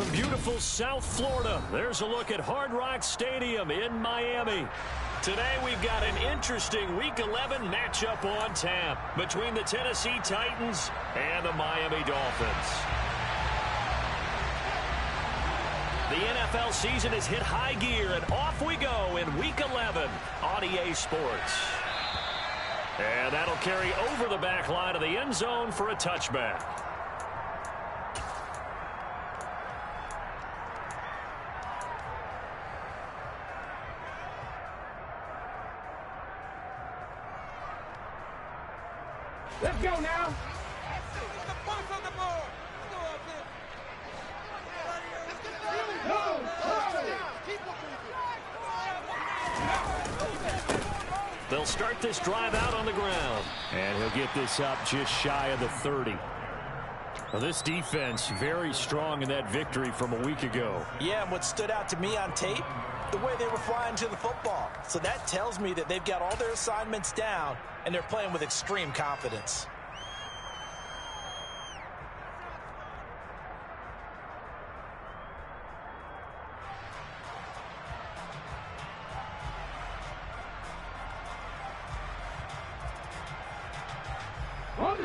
from beautiful South Florida, there's a look at Hard Rock Stadium in Miami. Today we've got an interesting Week 11 matchup on tap between the Tennessee Titans and the Miami Dolphins. The NFL season has hit high gear, and off we go in Week 11 on EA Sports. And that'll carry over the back line of the end zone for a touchback. Let's go now. They'll start this drive out on the ground. And he'll get this up just shy of the 30. Well, this defense very strong in that victory from a week ago. Yeah, and what stood out to me on tape, the way they were flying to the football. So that tells me that they've got all their assignments down, and they're playing with extreme confidence.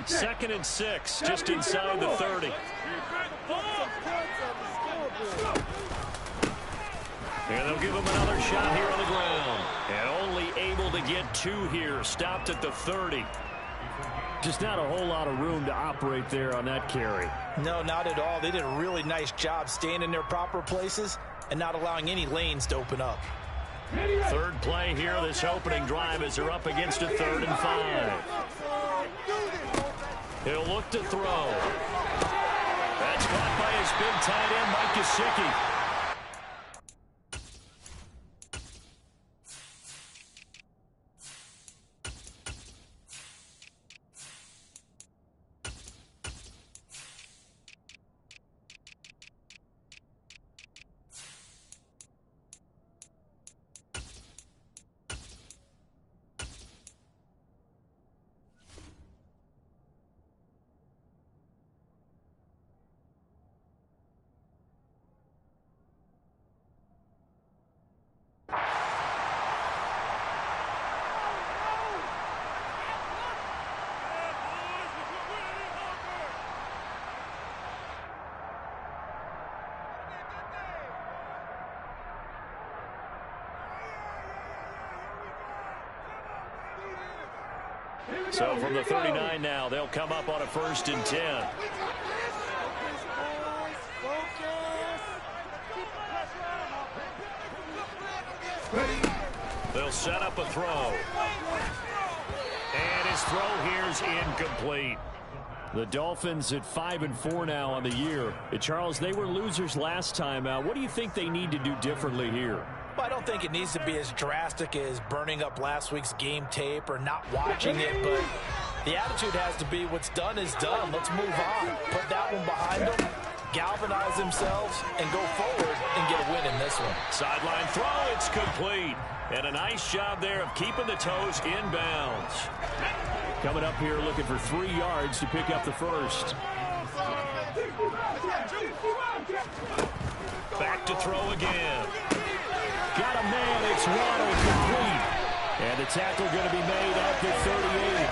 Second and 6, just inside the 30. And they'll give him another shot here on the ground. And only able to get 2 here, stopped at the 30. Just not a whole lot of room to operate there on that carry. No, not at all. They did a really nice job staying in their proper places and not allowing any lanes to open up. Third play here, this opening drive as they're up against a 3rd and 5. He'll look to throw. That's caught by his big tight end, Mike Gesicki. So from the 39 now, they'll come up on a 1st and 10. They'll set up a throw. And his throw here's incomplete. The Dolphins at 5-4 now on the year. Charles, they were losers last time out. What do you think they need to do differently here? Well, I don't think it needs to be as drastic as burning up last week's game tape or not watching it, but the attitude has to be what's done is done. Let's move on. Put that one behind them, galvanize themselves, and go forward and get a win in this one. Sideline throw, it's complete. And a nice job there of keeping the toes inbounds. Coming up here looking for 3 yards to pick up the first. Back to throw again. Got a man, it's Waddle complete. And the tackle going to be made at the 38.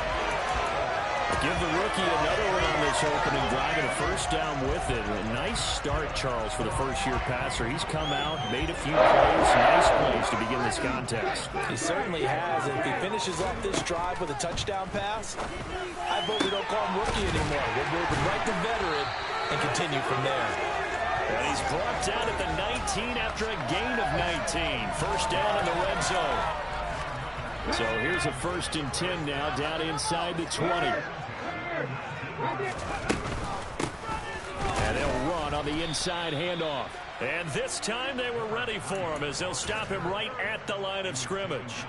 Give the rookie another one on this opening drive and a 1st down with it. A nice start, Charles, for the first-year passer. He's come out, made a few plays, nice plays to begin this contest. He certainly has. And if he finishes off this drive with a touchdown pass, I vote we don't call him rookie anymore. We'll move him right to veteran and continue from there. And he's brought down at the 19 after a gain of 19. 1st down in the red zone. So here's a 1st and 10 now down inside the 20. And they'll run on the inside handoff. And this time they were ready for him as they'll stop him right at the line of scrimmage.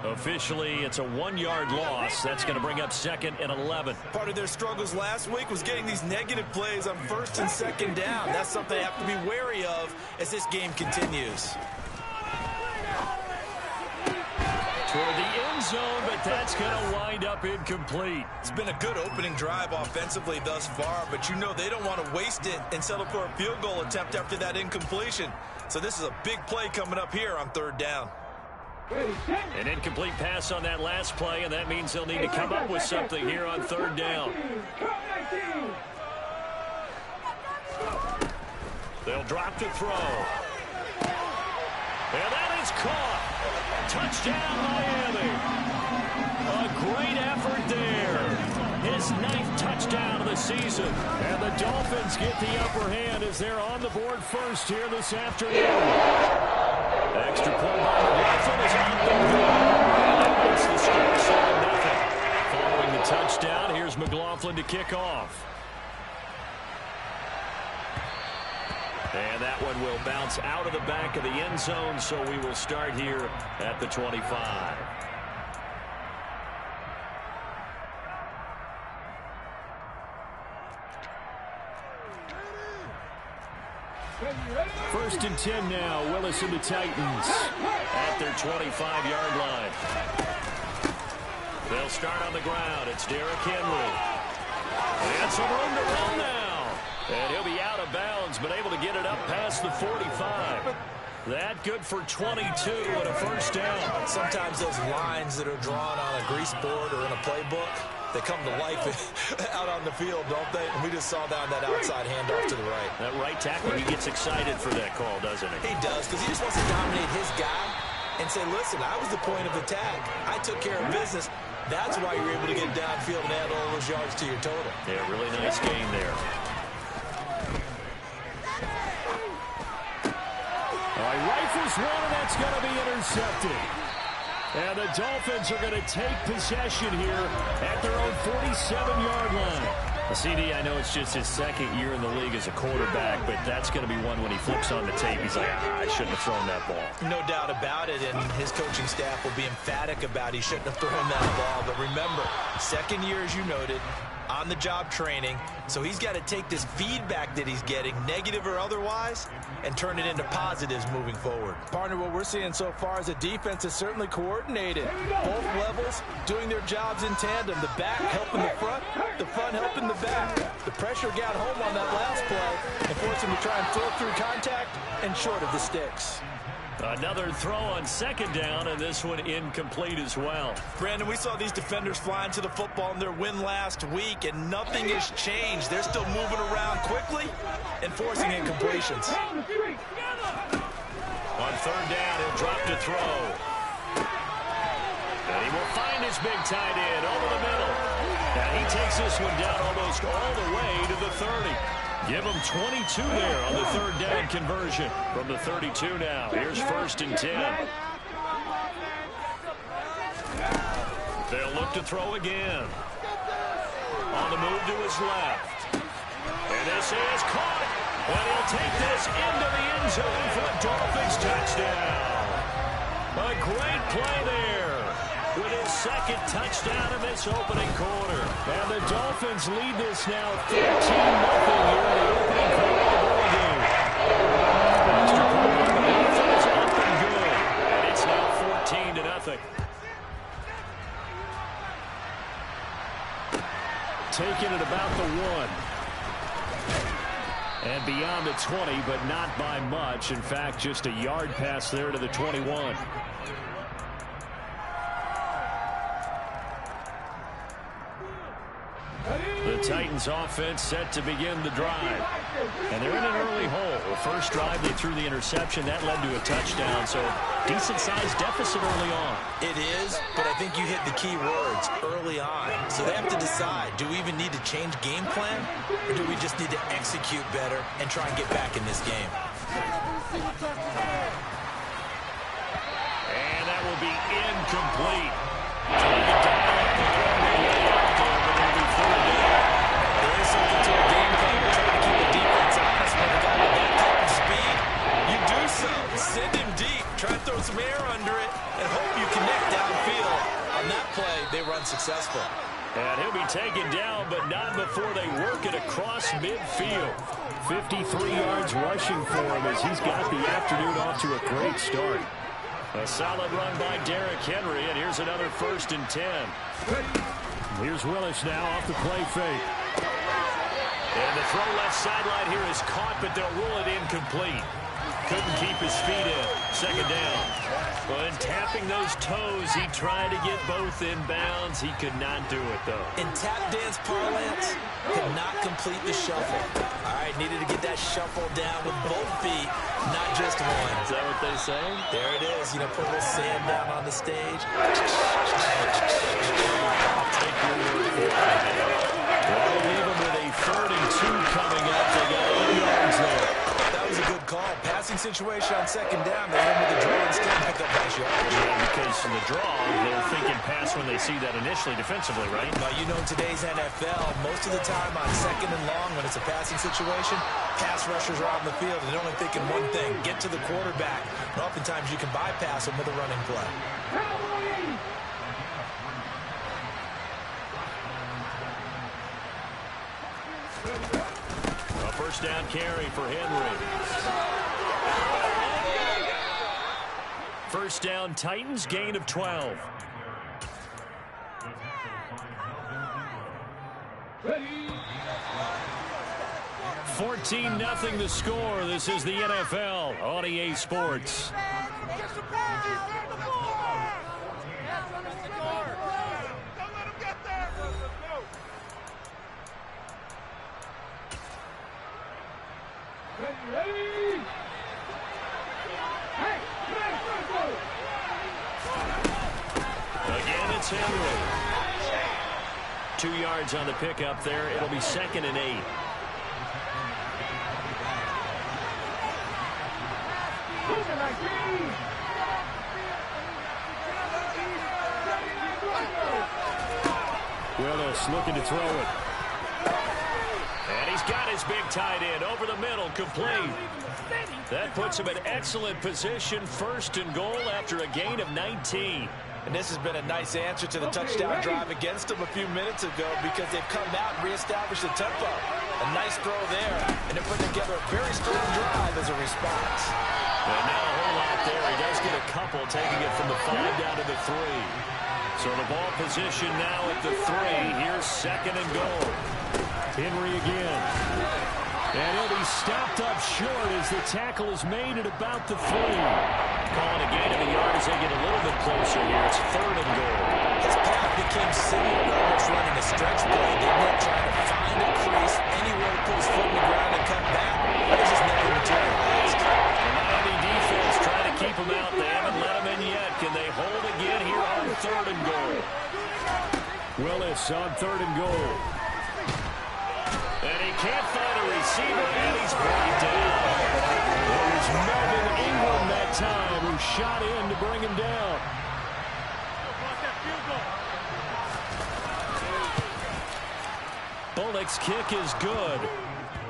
Officially, it's a 1-yard loss. That's going to bring up 2nd and 11. Part of their struggles last week was getting these negative plays on 1st and 2nd down. That's something they have to be wary of as this game continues. toward the end zone, but that's going to wind up incomplete. It's been a good opening drive offensively thus far, but you know they don't want to waste it and settle for a field goal attempt after that incompletion. So this is a big play coming up here on third down. An incomplete pass on that last play, and that means they'll need to come up with something here on third down. They'll drop to throw. And that is caught. Touchdown, Miami. A great effort there. His 9th touchdown of the season. And the Dolphins get the upper hand as they're on the board first here this afternoon. Extra point by McLaughlin is out the good. And that makes the score 7-0. Following the touchdown, here's McLaughlin to kick off. And that one will bounce out of the back of the end zone, so we will start here at the 25. First and 10 now, Willis and the Titans at their 25-yard line. They'll start on the ground. It's Derrick Henry. And some room to run now. And he'll be out of bounds, but able to get it up past the 45. That good for 22 and a first down. Sometimes those lines that are drawn on a grease board or in a playbook, they come to life out on the field, don't they? And we just saw down that outside handoff to the right. That right tackle, he gets excited for that call, doesn't he? He does, because he just wants to dominate his guy and say, listen, I was the point of attack. I took care of business. That's why you're able to get downfield and add all those yards to your total. Yeah, really nice game there. All right, rifles one, and that's going to be intercepted. And the Dolphins are going to take possession here at their own 47-yard line. CD, I know it's just his second year in the league as a quarterback, but that's going to be one when he flips on the tape. He's like, I shouldn't have thrown that ball. No doubt about it, and his coaching staff will be emphatic about he shouldn't have thrown that ball. But remember, second year, as you noted, on-the-job training, so he's got to take this feedback that he's getting, negative or otherwise, and turn it into positives moving forward. Partner, what we're seeing so far is a defense is certainly coordinated. Both levels doing their jobs in tandem. The back helping the front helping the back. The pressure got home on that last play and forced him to try and throw through contact and short of the sticks. Another throw on second down, and this one incomplete as well. Brandon, we saw these defenders flying to the football in their win last week, and nothing has changed. They're still moving around quickly and forcing incompletions. On third down, he'll drop to throw. And he will find his big tight end over the middle. And he takes this one down almost all the way to the 30. Give him 22 there on the third down conversion from the 32 now. Here's first and 10. They'll look to throw again. On the move to his left. And this is caught. And he'll take this into the end zone for a Dolphins touchdown. A great play there with his second touchdown in this opening quarter. And the Dolphins lead this now 13-0 here in the opening quarter of the ball game. Extra point by the Dolphins up and good. And it's now 14-0. Taking it about the 1. And beyond the 20, but not by much. In fact, just a yard pass there to the 21. The Titans offense set to begin the drive. And they're in an early hole. First drive, they threw the interception. That led to a touchdown. So decent-sized deficit early on. It is, but I think you hit the key words early on. So they have to decide, do we even need to change game plan? Or do we just need to execute better and try and get back in this game? And that will be incomplete. There is something to a game plan. We're trying to keep the defense honest, but with all of that type of speed, you do so. Send him deep. Try and throw some air under it and hope you connect downfield. On that play, they run successful. And he'll be taken down, but not before they work it across midfield. 53 yards rushing for him as he's got the afternoon off to a great start. A solid run by Derrick Henry, and here's another 1st and 10. Here's Willis now off the play fake. And the throw left sideline here is caught, but they'll rule it incomplete. Couldn't keep his feet in. 2nd down. When tapping those toes, he tried to get both in bounds. He could not do it, though. In tap dance parlance, could not complete the shuffle. All right, needed to get that shuffle down with both feet, not just one. Is that what they say? There it is. You know, put a little sand down on the stage. I'll take your word for it. Well, leave them with a 3rd and 2 coming up. They got 8 yards there. That was a good call. Passing situation on 2nd down. They went with the draw and still pick up nice yards. Yeah, because in the draw, they're thinking pass when they see that initially defensively, right? Well, you know, in today's NFL, most of the time on 2nd and long, when it's a passing situation, pass rushers are out in the field and they're only thinking one thing, get to the quarterback. And oftentimes you can bypass them with a running play. A 1st down carry for Henry. 1st down Titans, gain of 12. Ready. 14-0 the score. This is the NFL on EA Sports. Again, it's Henry. 2 yards on the pickup there. It'll be 2nd and 8. Willis looking to throw it. And he's got his big tight end over the middle, complete. That puts him in excellent position, 1st and goal after a gain of 19. And this has been a nice answer to the touchdown drive against them a few minutes ago because they've come out and reestablished the tempo. A nice throw there, and they're putting together a very strong drive as a response. And now a whole lot there. He does get a couple, taking it from the 5 down to the 3. So the ball position now at the 3. Here's 2nd and goal. Henry again. And he'll be stopped up short as the tackle is made at about the 3. Calling a gain of a yard as they get a little bit closer here. It's 3rd and goal. His path became similar to almost running a stretch play. Didn't it? Trying to find a crease, anywhere to put his foot in the ground and cut back. But it just never materialized. The Miami defense trying to keep him out. They haven't let him in yet. Can they hold again here on 3rd and goal? Willis on 3rd and goal. And he can't find a receiver, and he's brought down. It was Melvin Ingram that time who shot in to bring him down. Bullock's kick is good.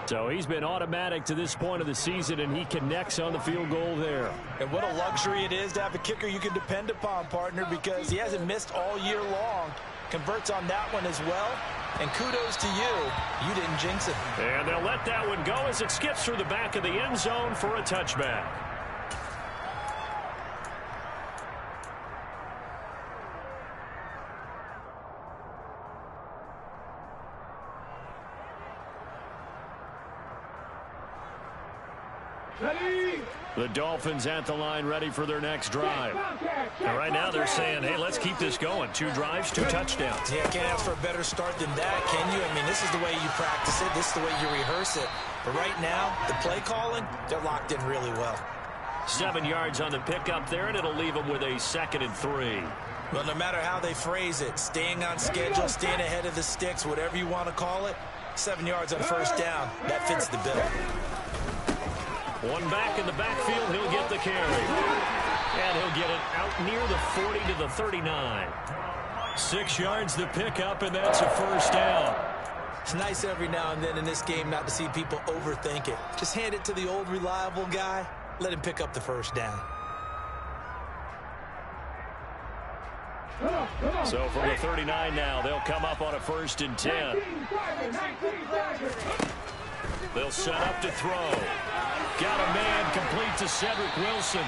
So he's been automatic to this point of the season, and he connects on the field goal there. And what a luxury it is to have a kicker you can depend upon, partner, because he hasn't missed all year long. Converts on that one as well. And kudos to you. You didn't jinx it. And they'll let that one go as it skips through the back of the end zone for a touchback. Ready. The Dolphins at the line, ready for their next drive. And right now they're saying, hey, let's keep this going. 2 drives, 2 touchdowns. Yeah, can't ask for a better start than that, can you? I mean, this is the way you practice it. This is the way you rehearse it. But right now, the play calling, they're locked in really well. 7 yards on the pickup there, and it'll leave them with a 2nd and 3. Well, no matter how they phrase it, staying on schedule, staying ahead of the sticks, whatever you want to call it, 7 yards on 1st down, that fits the bill. One back in the backfield, he'll get the carry. And he'll get it out near the 40 to the 39. 6 yards the pickup, and that's a 1st down. It's nice every now and then in this game not to see people overthink it. Just hand it to the old reliable guy, let him pick up the 1st down. So from the 39 now, they'll come up on a 1st and 10. They'll set up to throw. Got a man complete to Cedric Wilson.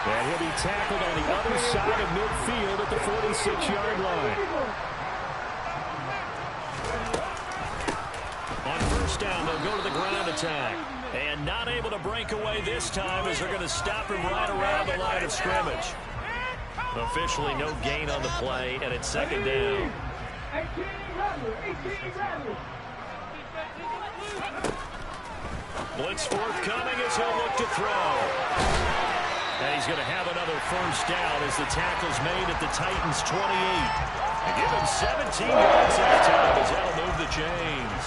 And he'll be tackled on the other side of midfield at the 46-yard line. On first down, they'll go to the ground attack. And not able to break away this time as they're going to stop him right around the line of scrimmage. Officially no gain on the play, and it's second down. Blitz forthcoming as he'll look to throw. And he's going to have another first down as the tackle's made at the Titans' 28. And give him 17 yards that time as that'll move the chains.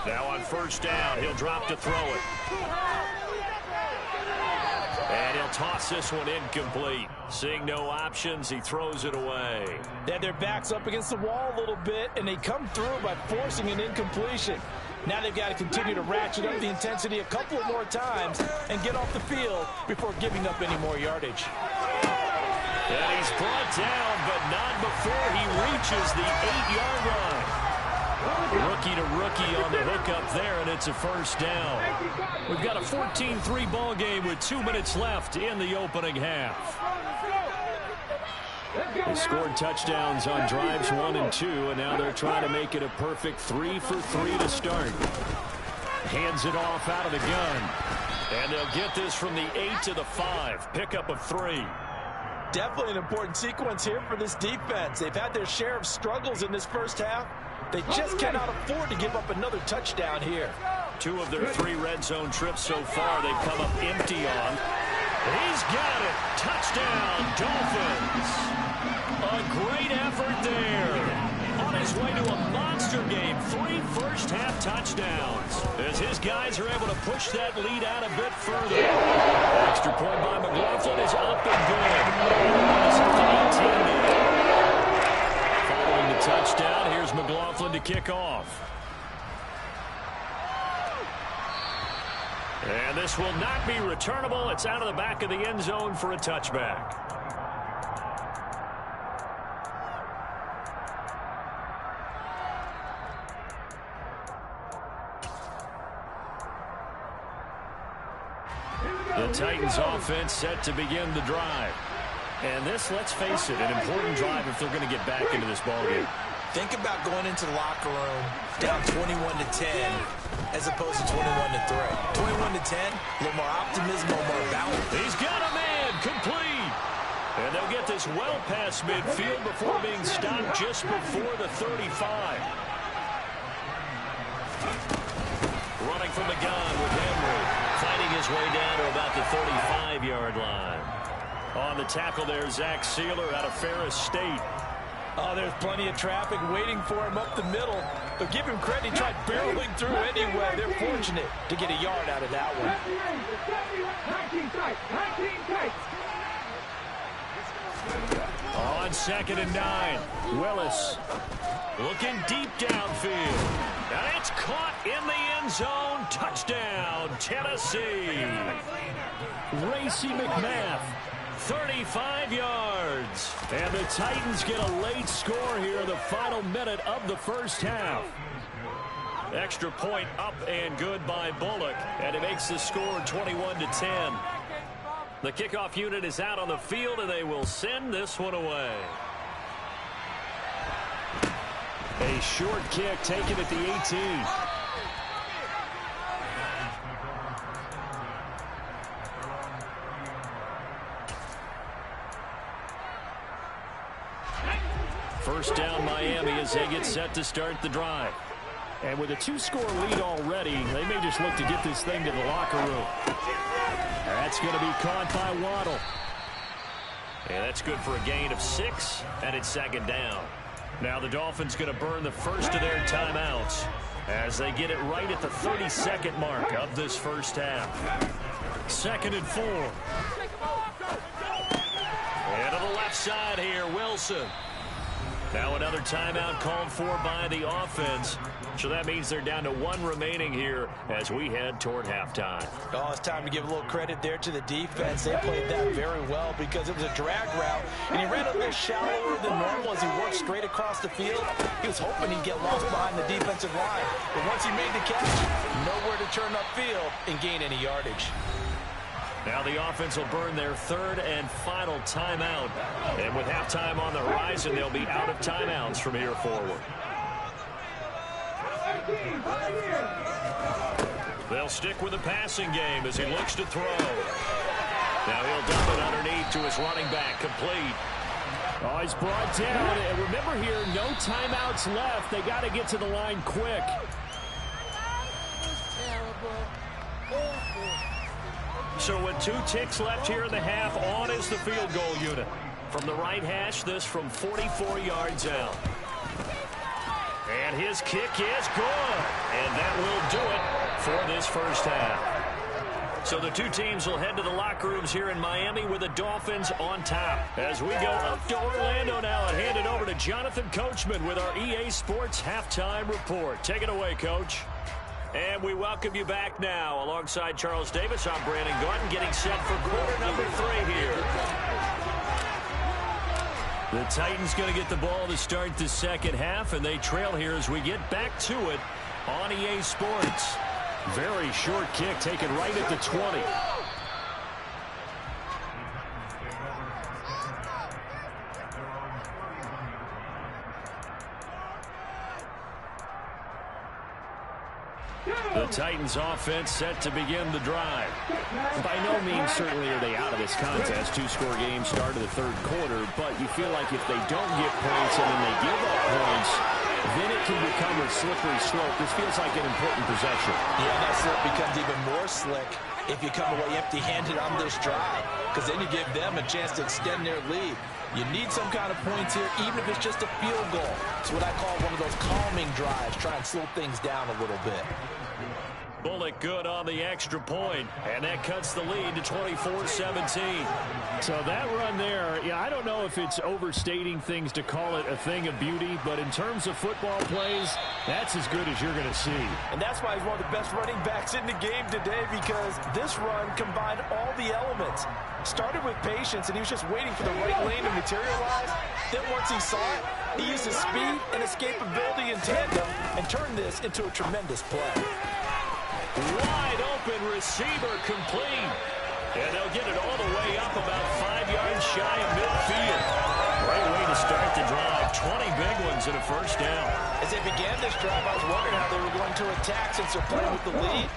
Now on first down, he'll drop to throw it. And he'll toss this one incomplete. Seeing no options, he throws it away. Yeah, their back's up against the wall a little bit, and they come through by forcing an incompletion. Now they've got to continue to ratchet up the intensity a couple of more times and get off the field before giving up any more yardage. And he's brought down, but not before he reaches the 8-yard line. Rookie to rookie on the hookup there, and it's a first down. We've got a 14-3 ball game with 2 minutes left in the opening half. They scored touchdowns on drives 1 and 2, and now they're trying to make it a perfect 3 for 3 to start. Hands it off out of the gun. And they'll get this from the 8 to the 5. Pickup of 3. Definitely an important sequence here for this defense. They've had their share of struggles in this first half. They just cannot afford to give up another touchdown here. 2 of their 3 red zone trips so far they've come up empty on. He's got it. Touchdown, Dolphins. A great effort there. On his way to a monster game. 3 first-half touchdowns. As his guys are able to push that lead out a bit further. Extra point by McLaughlin is up and good. Following the touchdown, here's McLaughlin to kick off. And this will not be returnable. It's out of the back of the end zone for a touchback. The Titans offense set to begin the drive. And this, let's face it, an important drive if they're going to get back into this ballgame. Think about going into the locker room down 21-10 as opposed to 21-3. 21-10, a little more optimism, a little more balance. He's got a man, complete. And they'll get this well past midfield before being stopped just before the 35. Running from the gun with Henry, fighting his way down to about the 35-yard line. On the tackle there, Zach Sealer out of Ferris State. Oh, there's plenty of traffic waiting for him up the middle. But give him credit, he tried barreling through anyway. They're fortunate to get a yard out of that one. On 2nd and 9, Willis looking deep downfield. And it's caught in the end zone. Touchdown, Tennessee. Racey McMath. 35 yards. And the Titans get a late score here in the final minute of the first half. Extra point up and good by Bullock. And it makes the score 21-10. The kickoff unit is out on the field, and they will send this one away. A short kick taken at the 18. First down, Miami, as they get set to start the drive. And with a 2-score lead already, they may just look to get this thing to the locker room. That's going to be caught by Waddle. And that's good for a gain of 6, and it's 2nd down. Now the Dolphins going to burn the first of their timeouts as they get it right at the 32nd mark of this first half. 2nd and 4. And to the left side here, Wilson. Now another timeout called for by the offense. So that means they're down to 1 remaining here as we head toward halftime. Oh, it's time to give a little credit there to the defense. They played that very well because it was a drag route, and he ran a little shallower than normal as he worked straight across the field. He was hoping he'd get lost behind the defensive line. But once he made the catch, nowhere to turn upfield and gain any yardage. Now the offense will burn their third and final timeout. And with halftime on the horizon, they'll be out of timeouts from here forward. They'll stick with the passing game as he looks to throw. Now he'll dump it underneath to his running back, complete. Oh, he's brought down. And remember here, no timeouts left. They got to get to the line quick. So with 2 ticks left here in the half, on is the field goal unit. From the right hash, this from 44 yards out. And his kick is good. And that will do it for this first half. So the two teams will head to the locker rooms here in Miami with the Dolphins on top. As we go up to Orlando now and hand it over to Jonathan Coachman with our EA Sports Halftime Report. Take it away, Coach. And we welcome you back now. Alongside Charles Davis, I'm Brandon Gordon, getting set for quarter number 3 here. The Titans going to get the ball to start the second half, and they trail here as we get back to it on EA Sports. Very short kick taken right at the 20. The Titans offense set to begin the drive. By no means certainly are they out of this contest. 2-score game start of the third quarter, but you feel like if they don't get points and then they give up points, then it can become a slippery slope. This feels like an important possession. Yeah, that slope becomes even more slick if you come away empty-handed on this drive, because then you give them a chance to extend their lead. You need some kind of points here, even if it's just a field goal. It's what I call one of those calming drives. Try and slow things down a little bit. Bullock good on the extra point, and that cuts the lead to 24-17. So that run there, yeah, I don't know if it's overstating things to call it a thing of beauty, but in terms of football plays, that's as good as you're going to see. And that's why he's one of the best running backs in the game today, because this run combined all the elements. Started with patience, and he was just waiting for the right lane to materialize. Then once he saw it, he used his speed and escapability in tandem and turned this into a tremendous play. Wide open receiver complete. And they'll get it all the way up about 5 yards shy of midfield. Great way to start the drive. 20 big ones and a first down. As they began this drive, I was wondering how they were going to attack since they're playing with the lead.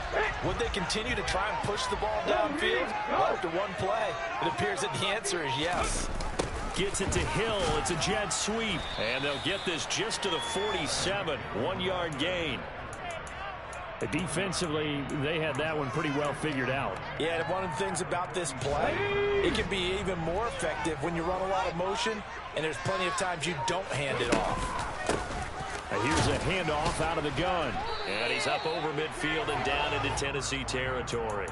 Would they continue to try and push the ball downfield? Well, after one play, it appears that the answer is yes. Gets it to Hill. It's a jet sweep. And they'll get this just to the 47. 1-yard gain. Defensively, they had that one pretty well figured out. Yeah, and one of the things about this play, it can be even more effective when you run a lot of motion, and there's plenty of times you don't hand it off. And here's a handoff out of the gun. And he's up over midfield and down into Tennessee territory.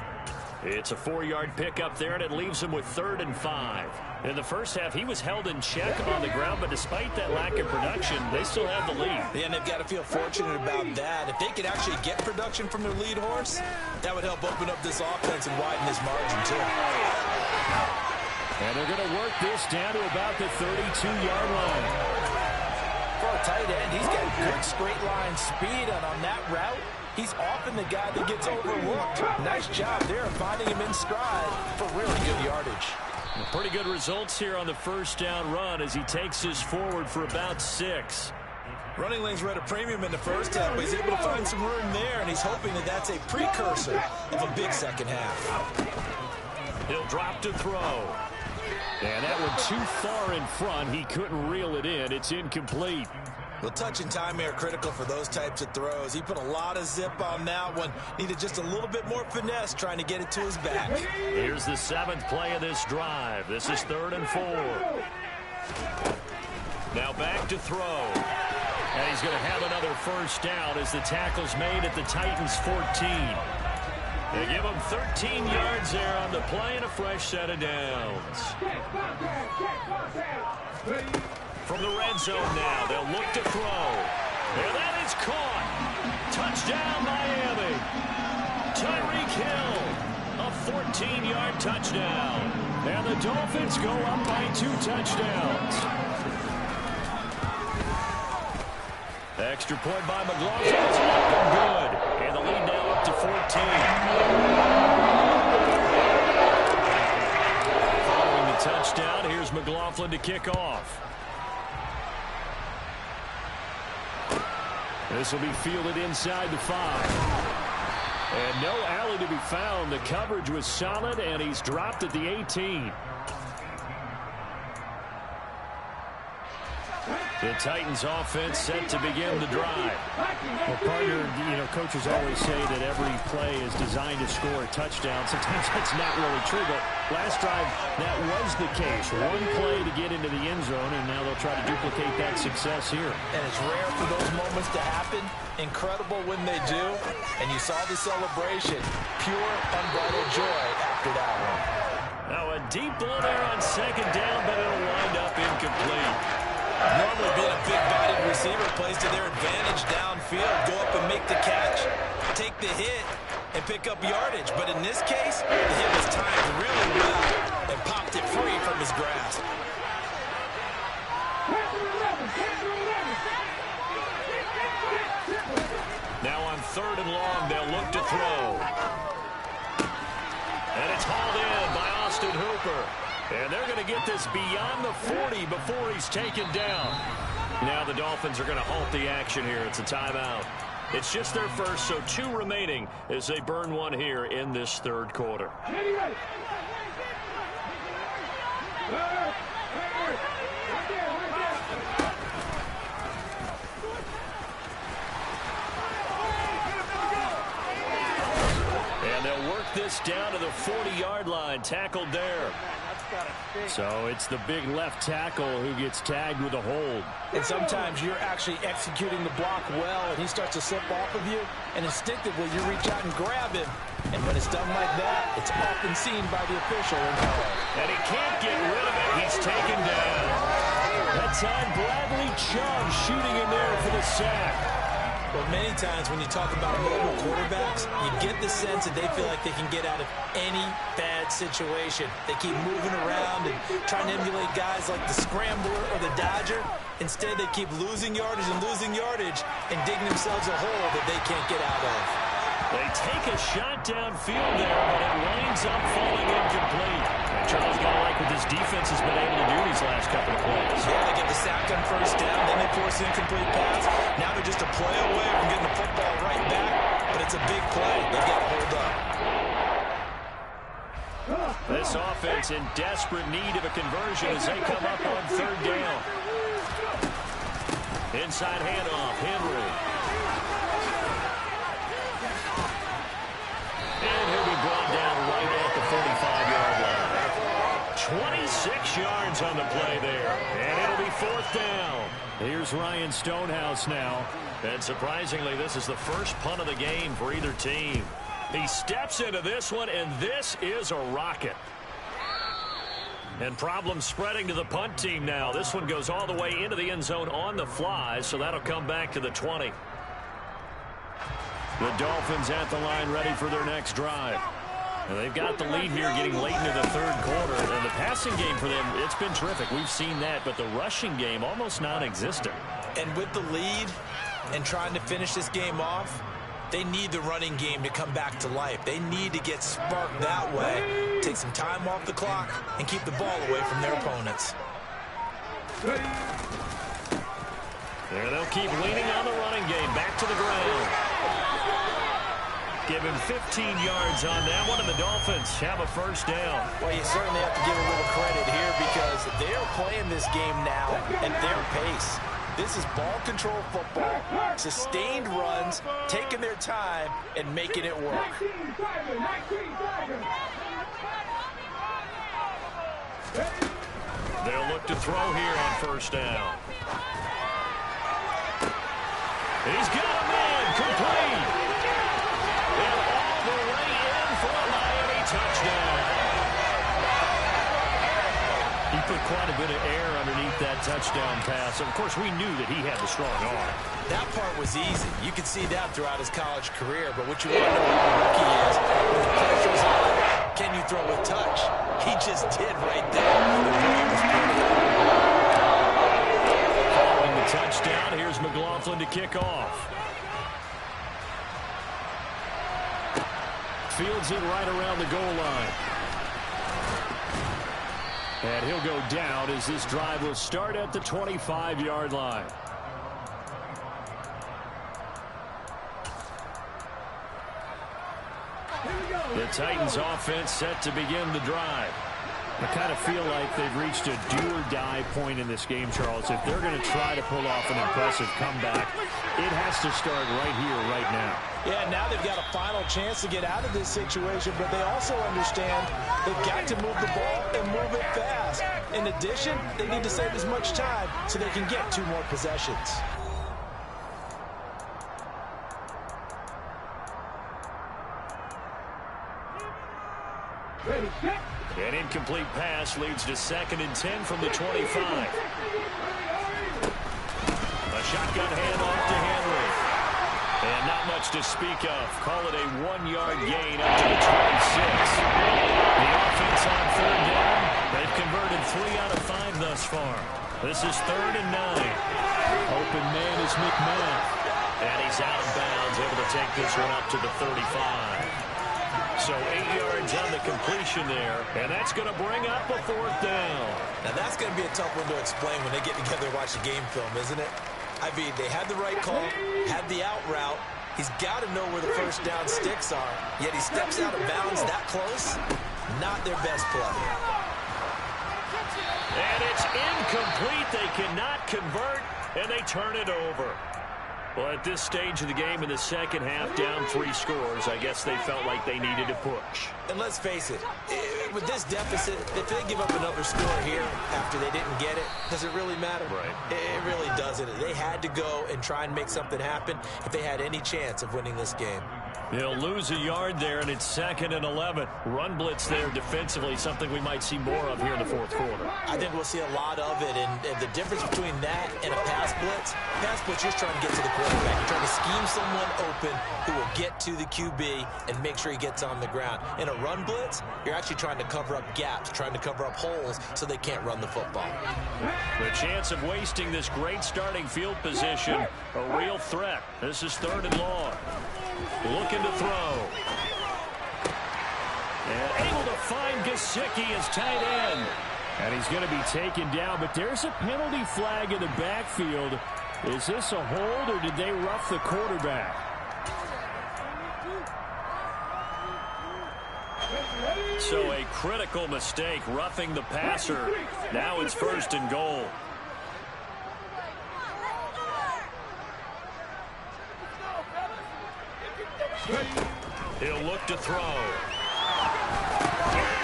It's a 4-yard pickup there, and it leaves him with 3rd and 5. In the first half, he was held in check on the ground, but despite that lack of production, they still have the lead. Yeah, and they've got to feel fortunate about that. If they could actually get production from their lead horse, that would help open up this offense and widen this margin, too. And they're going to work this down to about the 32-yard line. For a tight end, he's got good straight-line speed, and on that route, he's often the guy that gets overlooked. Nice job there of finding him in stride for really good yardage. Pretty good results here on the first down run as he takes us forward for about 6. Running lanes were at a premium in the first half, but he's able to find some room there, and he's hoping that that's a precursor of a big second half. He'll drop to throw. And that one too far in front. He couldn't reel it in. It's incomplete. Well, touch and time are critical for those types of throws. He put a lot of zip on that one. Needed just a little bit more finesse trying to get it to his back. Here's the 7th play of this drive. This is 3rd and 4. Now back to throw. And he's going to have another first down as the tackle's made at the Titans' 14. They give him 13 yards there on the play and a fresh set of downs. From the red zone now, they'll look to throw. And that is caught. Touchdown, Miami. Tyreek Hill, a 14-yard touchdown. And the Dolphins go up by 2 touchdowns. Extra point by McLaughlin is up and good. And the lead now up to 14. Following the touchdown, here's McLaughlin to kick off. This will be fielded inside the 5. And no alley to be found. The coverage was solid, and he's dropped at the 18. The Titans offense set to begin the drive. Well, partner, coaches always say that every play is designed to score a touchdown. Sometimes that's not really true, but last drive, that was the case. One play to get into the end zone, and now they'll try to duplicate that success here. And it's rare for those moments to happen. Incredible when they do. And you saw the celebration. Pure, unbridled joy after that one. Now a deep ball there on second down, but it'll wind up incomplete. Normally being a big-bodied receiver plays to their advantage downfield. Go up and make the catch, take the hit, and pick up yardage. But in this case, the hit was timed really well and popped it free from his grasp. Now on 3rd and long, they'll look to throw. And it's hauled in by Austin Hooper. And they're going to get this beyond the 40 before he's taken down. Now the Dolphins are going to halt the action here. It's a timeout. It's just their first, so 2 remaining as they burn one here in this 3rd quarter. And they'll work this down to the 40-yard line, tackled there. So it's the big left tackle who gets tagged with a hold. And sometimes you're actually executing the block well, and he starts to slip off of you, and instinctively you reach out and grab him. And when it's done like that, it's often seen by the official in color. And he can't get rid of it. He's taken down. That time, Bradley Chubb shooting in there for the sack. Well, many times when you talk about mobile quarterbacks, you get the sense that they feel like they can get out of any bad situation. They keep moving around and trying to emulate guys like the Scrambler or the Dodger. Instead, they keep losing yardage and digging themselves a hole that they can't get out of. They take a shot downfield there, but it winds up falling incomplete. And Charles got to like what this defense has been able to do these last couple of plays. Yeah, they get the sack on 1st down, then they force an incomplete pass. Now they're just a play away from getting the football right back, but it's a big play. They got to hold up. This offense in desperate need of a conversion as they come up on 3rd down. Inside handoff, Henry. And he'll be brought down right at the 45-yard line. 26 yards on the play there. And it'll be 4th down. Here's Ryan Stonehouse now. And surprisingly, this is the first punt of the game for either team. He steps into this one, and this is a rocket. And problems spreading to the punt team now. This one goes all the way into the end zone on the fly, so that'll come back to the 20. The Dolphins at the line ready for their next drive. And they've got the lead here getting late into the 3rd quarter. And the passing game for them, it's been terrific. We've seen that, but the rushing game almost non-existent. And with the lead and trying to finish this game off, they need the running game to come back to life. They need to get sparked that way, take some time off the clock, and keep the ball away from their opponents. There they'll keep leaning on the running game. Back to the ground. Give him 15 yards on that one, and the Dolphins have a 1st down. Well, you certainly have to give a little credit here because they're playing this game now at their pace. This is ball control football, sustained runs, taking their time, and making it work. They'll look to throw here on 1st down. He's got a man complete. And all the way in for a Miami touchdown. He put quite a bit of air underneath that touchdown pass. Of course, we knew that he had the strong arm. That part was easy. You could see that throughout his college career. But what you want to know about the rookie is, when the pressure's on, can you throw with touch? He just did right there. The play was pretty. Following the touchdown. touchdown. Here's McLaughlin to kick off. Fields it right around the goal line. And he'll go down as this drive will start at the 25-yard line. The Titans offense set to begin the drive. I kind of feel like they've reached a do-or-die point in this game, Charles. If they're going to try to pull off an impressive comeback, it has to start right here, right now. Yeah, now they've got a final chance to get out of this situation, but they also understand they've got to move the ball and move it fast. In addition, they need to save as much time so they can get 2 more possessions. An incomplete pass leads to 2nd and 10 from the 25. A shotgun handoff to Henry. And not much to speak of. Call it a 1-yard gain up to the 26. The offense on 3rd down. They've converted 3 out of 5 thus far. This is 3rd and 9. Open man is McMahon. And he's out of bounds, able to take this one up to the 35. So 8 yards on the completion there, and that's going to bring up a 4th down. Now that's going to be a tough one to explain when they get together and watch the game film, isn't it? I mean, they had the right call, had the out route. He's got to know where the 1st down sticks are, yet he steps out of bounds that close. Not their best play. And it's incomplete. They cannot convert, and they turn it over. Well, at this stage of the game in the second half, down 3 scores, I guess they felt like they needed a push. And let's face it, with this deficit, if they give up another score here after they didn't get it, does it really matter? Right. It really doesn't. They had to go and try and make something happen if they had any chance of winning this game. They'll lose a yard there, and it's 2nd and 11. Run blitz there defensively, something we might see more of here in the 4th quarter. I think we'll see a lot of it, and the difference between that and a pass blitz, you're just trying to get to the quarterback. You're trying to scheme someone open who will get to the QB and make sure he gets on the ground. In a run blitz, you're actually trying to cover up gaps, trying to cover up holes so they can't run the football. The chance of wasting this great starting field position, a real threat. This is 3rd and long. Looking to throw. And able to find Gesicki as tight end. And he's going to be taken down, but there's a penalty flag in the backfield. Is this a hold, or did they rough the quarterback? So a critical mistake, roughing the passer. Now it's 1st and goal. He'll look to throw.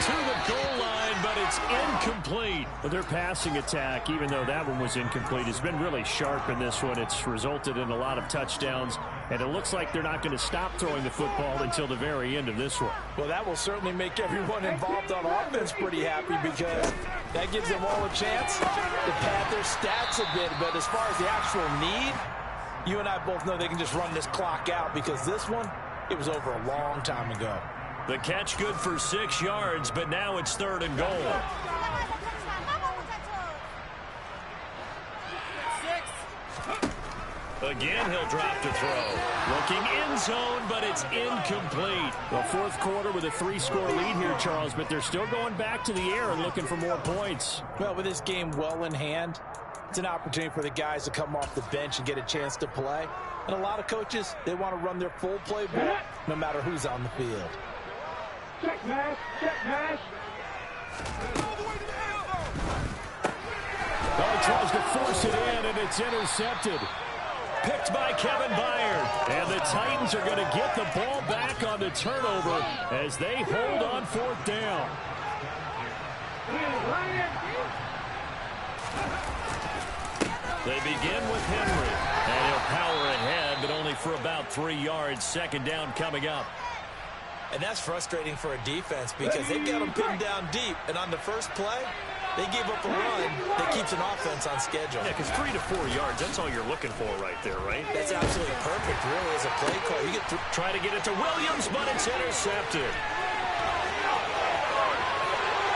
To the goal line, but it's incomplete. But their passing attack, even though that one was incomplete, has been really sharp in this one. It's resulted in a lot of touchdowns, and it looks like they're not going to stop throwing the football until the very end of this one. Well, that will certainly make everyone involved on offense pretty happy, because that gives them all a chance to pad their stats a bit. But as far as the actual need, you and I both know they can just run this clock out, because this one, it was over a long time ago. The catch good for 6 yards, but now it's 3rd and goal. Again, he'll drop to throw. Looking end zone, but it's incomplete. The 4th quarter with a 3-score lead here, Charles, but they're still going back to the air and looking for more points. Well, with this game well in hand, it's an opportunity for the guys to come off the bench and get a chance to play. And a lot of coaches, they want to run their full playbook no matter who's on the field. Check pass, check pass. Oh, tries to force it in, and it's intercepted. Picked by Kevin Byard. And the Titans are going to get the ball back on the turnover as they hold on 4th down. They begin with Henry. And he'll power ahead, but only for about 3 yards. 2nd down coming up. And that's frustrating for a defense, because they've got them pinned down deep. And on the first play, they gave up a run that keeps an offense on schedule. Yeah, because 3 to 4 yards, that's all you're looking for right there, right? That's absolutely perfect, really, as a play call. You get try to get it to Williams, but it's intercepted.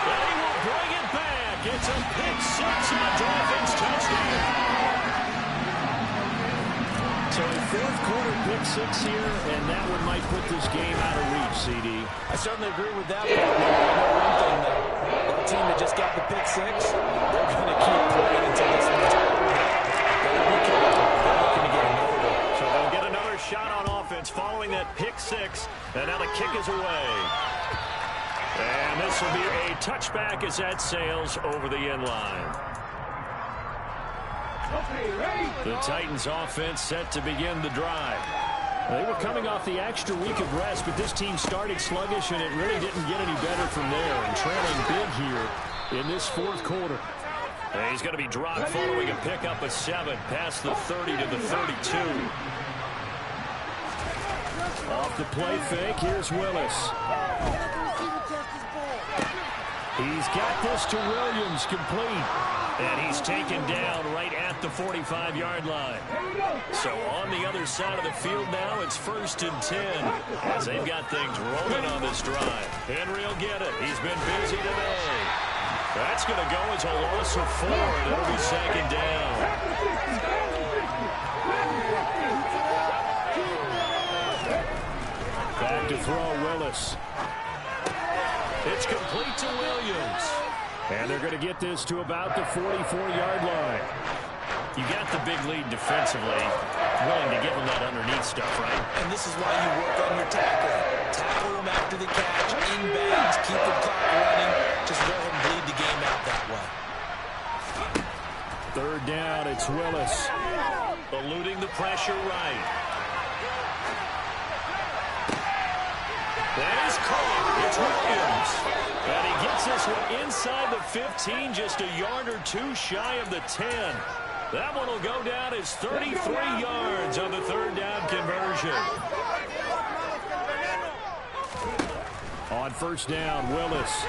And he will bring it back. It's a pick 6 on a Dolphins touchdown. quarter pick six here, and that one might put this game out of reach, CD. I certainly agree with that. But I know one thing, that team that just got the pick six, they're going to keep playing until this one's over. They're looking to get another one. So they'll get another shot on offense following that pick six, and now the kick is away. And this will be a touchback as that sails over the end line. The Titans offense set to begin the drive. They were coming off the extra week of rest, but this team started sluggish, and it really didn't get any better from there, and trailing big here in this fourth quarter. And he's going to be dropped following a pickup of 7 past the 30 to the 32. Off the play fake, here's Willis. He's got this to Williams, complete. And he's taken down right at the 45-yard line. So on the other side of the field now, it's 1st and 10 as they've got things rolling on this drive. Henry will get it. He's been busy today. That's going to go as a loss of 4, and it'll be 2nd down. Back to throw, Willis. It's complete to Williams. And they're going to get this to about the 44-yard line. You got the big lead defensively. Willing to give them that underneath stuff, right? And this is why you work on your tackling. Tackle them after the catch, inbounds, keep the clock running. Just let them bleed the game out that way. 3rd down, it's Willis. Eluding the pressure right. That is caught. It's Williams. And he gets this one inside the 15, just a yard or 2 shy of the 10. That one will go down as 33 yards on the 3rd down conversion. On 1st down, Willis.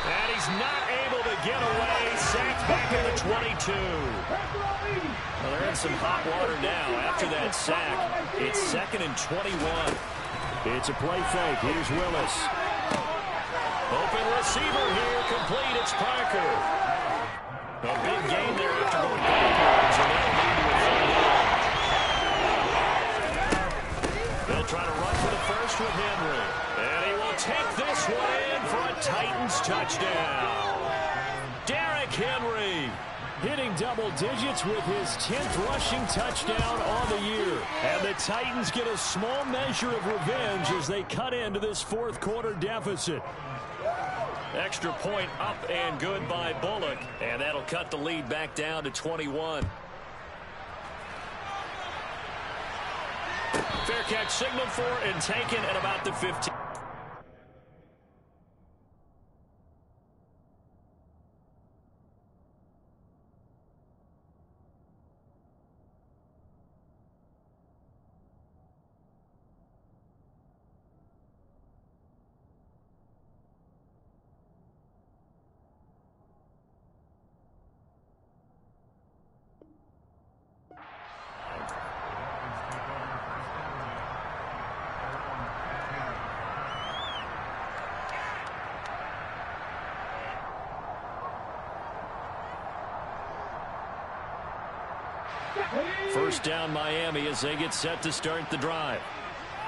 And he's not able to get away. Sacked back at the 22. Well, they're in some hot water now after that sack. It's 2nd and 21. It's a play fake. Here's Willis. Open receiver here. Complete. It's Parker. A big game there after going backwards, and that'll lead to a 3rd down. They'll try to run for the first with Henry. And he will take this one in for a Titans touchdown. Derrick Henry hitting double digits with his 10th rushing touchdown on the year. And the Titans get a small measure of revenge as they cut into this 4th quarter deficit. Extra point up and good by Bullock. And that'll cut the lead back down to 21. Fair catch signaled for and taken at about the 15. First down Miami as they get set to start the drive.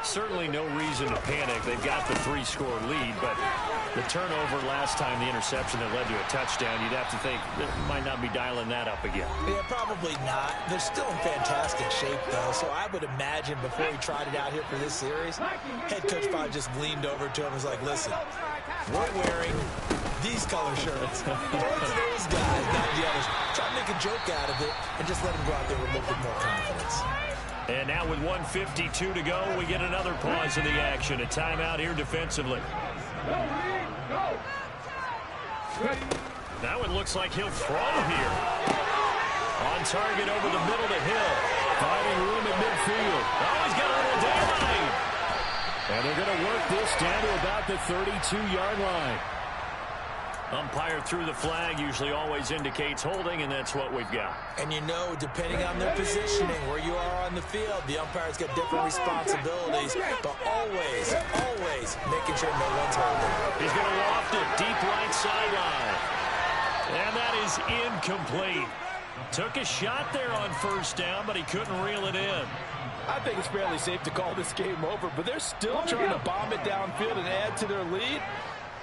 Certainly no reason to panic. They've got the 3-score lead, but the turnover last time, the interception that led to a touchdown, you'd have to think that might not be dialing that up again. Yeah, probably not. They're still in fantastic shape, though, so I would imagine before he tried it out here for this series, head coach probably just leaned over to him and was like, listen, we're wearing these color shirts. Throw it to those guys, not the others. Try to make a joke out of it and just let them go out there with a little bit more confidence. And now with 1:52 to go, we get another pause in the action. A timeout here defensively. Now it looks like he'll throw here. On target over the middle to Hill. Finding room at midfield. Oh, he's got a little daylight. And they're going to work this down to about the 32-yard line. Umpire threw the flag, usually always indicates holding, and that's what we've got. And you know, depending on their positioning, where you are on the field, the umpire's got different responsibilities, but always making sure no one's holding. He's going to loft it deep right sideline. And that is incomplete. Took a shot there on 1st down, but he couldn't reel it in. I think it's fairly safe to call this game over, but they're still trying to bomb it downfield and add to their lead.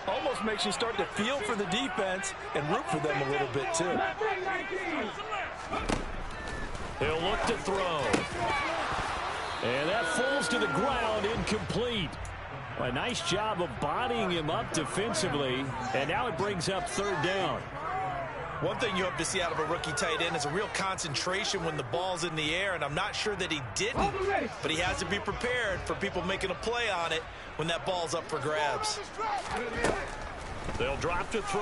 Almost makes you start to feel for the defense and root for them a little bit, too. He'll look to throw. And that falls to the ground, incomplete. A nice job of bodying him up defensively, and now it brings up third down. One thing you hope to see out of a rookie tight end is a real concentration when the ball's in the air, and I'm not sure that he didn't, but he has to be prepared for people making a play on it when that ball's up for grabs. They'll drop to throw.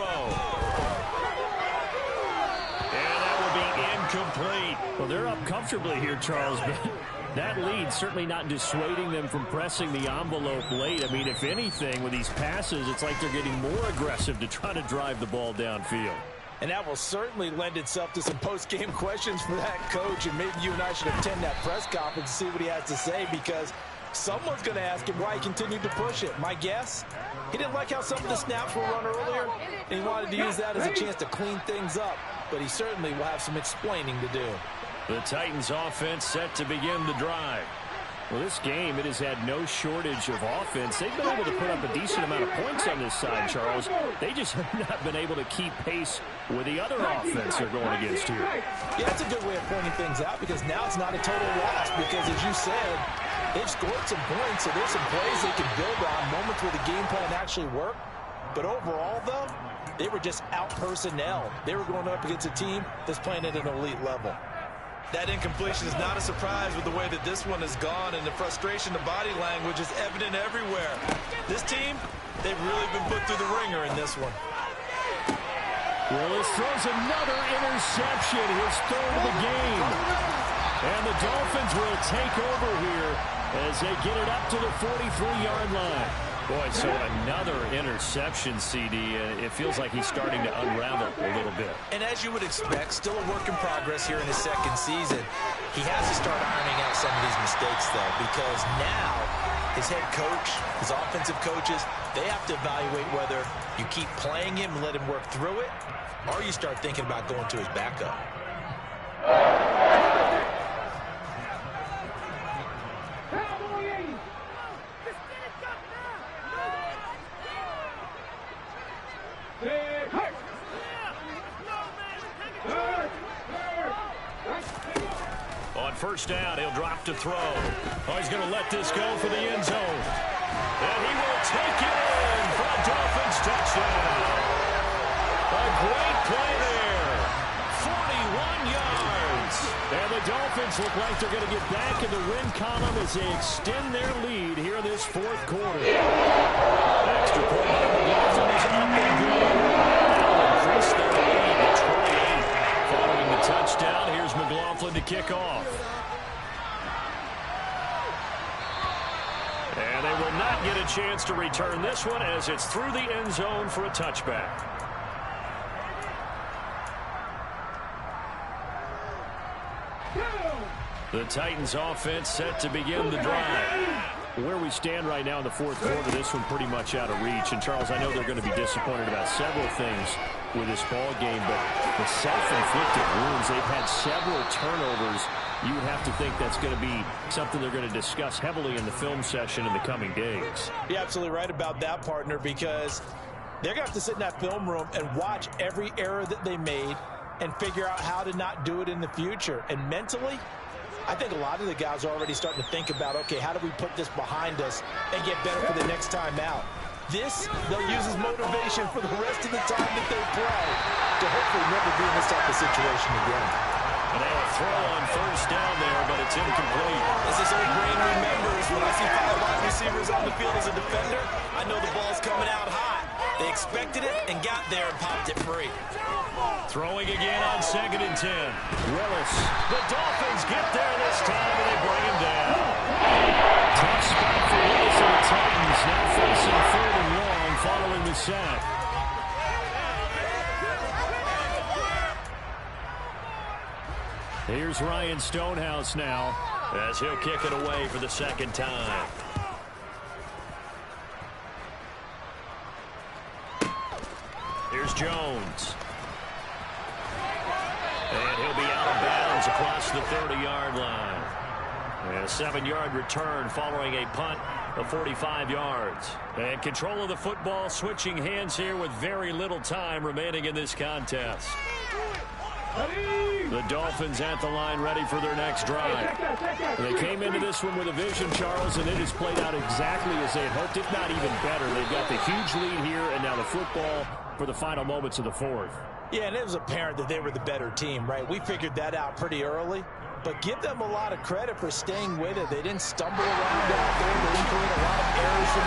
And that will be incomplete. Well, they're up comfortably here, Charles, but that lead certainly not dissuading them from pressing the envelope late. I mean, if anything, with these passes, it's like they're getting more aggressive to try to drive the ball downfield. And that will certainly lend itself to some post-game questions for that coach, and maybe you and I should attend that press conference and see what he has to say, because someone's going to ask him why he continued to push it. My guess, he didn't like how some of the snaps were run earlier, and he wanted to use that as a chance to clean things up, but he certainly will have some explaining to do. The Titans offense set to begin the drive. Well, this game, it has had no shortage of offense. They've been able to put up a decent amount of points on this side, Charles. They just have not been able to keep pace with the other offense they're going against here. Yeah, that's a good way of pointing things out, because now it's not a total loss, because as you said, they've scored some points, so there's some plays they can build on, moments where the game plan actually worked. But overall, though, they were just out-personnel. They were going up against a team that's playing at an elite level. That incompletion is not a surprise with the way that this one has gone, and the frustration, the body language is evident everywhere. This team, they've really been put through the ringer in this one. Willis throws another interception, his third of the game. And the Dolphins will take over here as they get it up to the 43-yard line. Boy, so another interception, CD. It feels like he's starting to unravel a little bit. And as you would expect, still a work in progress here in his second season. He has to start ironing out some of these mistakes, though, because now his head coach, his offensive coaches, they have to evaluate whether you keep playing him and let him work through it, or you start thinking about going to his backup. On first down, he'll drop to throw. Oh, he's going to let this go for the end zone. And he will take it in for a Dolphins touchdown. A great play there. 41 yards. And the Dolphins look like they're going to get back in the win column as they extend their lead here in this fourth quarter. Extra point by McLaughlin is up and good. That'll increase their lead to 28. Following the touchdown, here's McLaughlin to kick off. And they will not get a chance to return this one as it's through the end zone for a touchback. The Titans offense set to begin the drive. Where we stand right now in the fourth quarter, this one pretty much out of reach. And, Charles, I know they're going to be disappointed about several things with this ball game, but the self-inflicted wounds, they've had several turnovers. You would have to think that's going to be something they're going to discuss heavily in the film session in the coming days. You're absolutely right about that, partner, because they're going to have to sit in that film room and watch every error that they made and figure out how to not do it in the future. And mentally, I think a lot of the guys are already starting to think about, okay, how do we put this behind us and get better for the next time out? This, they'll use as motivation for the rest of the time that they play to hopefully never be in this type of situation again. And they'll throw on first down there, but it's incomplete. As this old brain remembers, when I see 5 wide receivers on the field as a defender, I know the ball's coming out hot. They expected it and got there and popped it free. Throwing again on 2nd and 10. Willis. The Dolphins get there this time, and they bring him down. Tough spot for Willis and the Titans. Now facing 3rd and long following the sack. Here's Ryan Stonehouse now as he'll kick it away for the second time. Here's Jones. And he'll be out of bounds across the 30-yard line. And a 7-yard return following a punt of 45 yards. And control of the football switching hands here with very little time remaining in this contest. The Dolphins at the line ready for their next drive. They came into this one with a vision, Charles, and it has played out exactly as they had hoped, if not even better. They've got the huge lead here, and now the football for the final moments of the fourth. Yeah, and it was apparent that they were the better team, right? We figured that out pretty early. But give them a lot of credit for staying with it. They didn't stumble around out there. They didn't create a lot of errors for the